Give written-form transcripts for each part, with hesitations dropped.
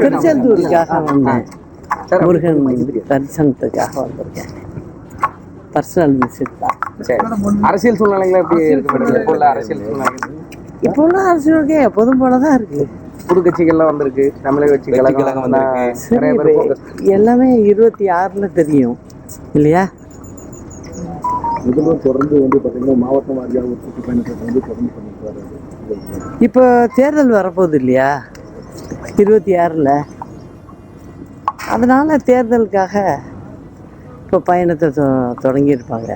திருச்செந்தூருக்காக வந்தேன், முருகன் தரிசனத்துக்காக வந்திருக்கேன். Personal visit தான். சரி, அரசியல் சூழ்நிலைகள் எப்படி இருக்கு? இப்போ உள்ள அரசியல் சூழ்நிலைகள் இப்போ உள்ள அரசியலுக்கே எப்போதும் போலதான் இருக்கு. புது கட்சிகள்லாம் வந்திருக்கு, தமிழக கட்சிகள் வந்திருக்கு. எல்லாமே 26ல தெரியும் இல்லையா? முதல்வர் தொடர்ந்து வந்து பார்த்தீங்கன்னா மாவட்ட வாரியாக ஒரு சுற்றுப்பயணத்தை வந்து தொடர்ந்து பண்ணிட்டு. இப்போ தேர்தல் வரப்போகுது இல்லையா 26ல், அதனால தேர்தலுக்காக இப்போ பயணத்தை தொடங்கியிருப்பாங்க.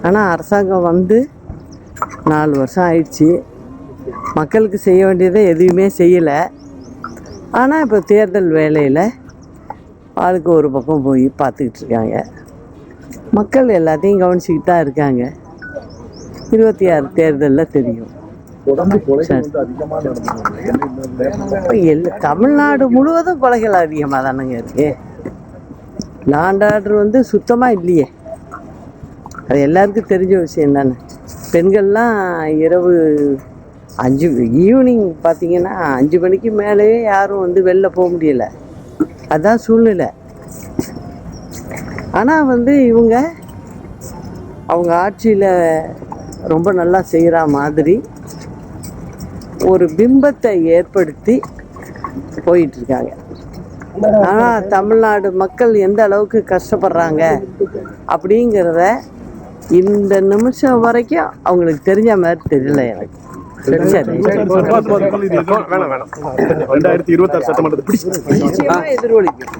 ஆனால் அரசாங்கம் வந்து 4 வருஷம் ஆயிடுச்சு, மக்களுக்கு செய்ய வேண்டியதை எதுவுமே செய்யலை. ஆனால் இப்போ தேர்தல் வேலையில் ஆளுக்கு ஒரு பக்கம் போய் பார்த்துக்கிட்டு இருக்காங்க. மக்கள் எல்லாத்தையும் கவனிச்சிக்கிட்டு தான் இருக்காங்க. 26 தேர்தலில் தெரியும். தமிழ்நாடு முழுவதும் கொலைகள் அதிகமாக தானேங்க இருக்கு. லாண்ட் ஆர்டர் வந்து சுத்தமாக இல்லையே, அது எல்லாருக்கும் தெரிஞ்ச விஷயம் தானே. பெண்கள்லாம் இரவு ஈவினிங் பார்த்தீங்கன்னா 5 மணிக்கு மேலேயே யாரும் வந்து வெளில போக முடியலை, அதுதான் சூழ்நிலை. ஆனால் வந்து அவங்க ஆட்சியில் ரொம்ப நல்லா செய்கிற மாதிரி ஒரு பிம்பத்தை ஏற்படுத்தி போயிட்டுருக்காங்க. ஆனால் தமிழ்நாடு மக்கள் எந்த அளவுக்கு கஷ்டப்படுறாங்க அப்படிங்கிறத இந்த நிமிஷம் வரைக்கும் அவங்களுக்கு தெரிஞ்ச மாதிரி தெரியல எனக்கு. 2026 சட்டமன்றத்தை எதிரொலிக்கும்.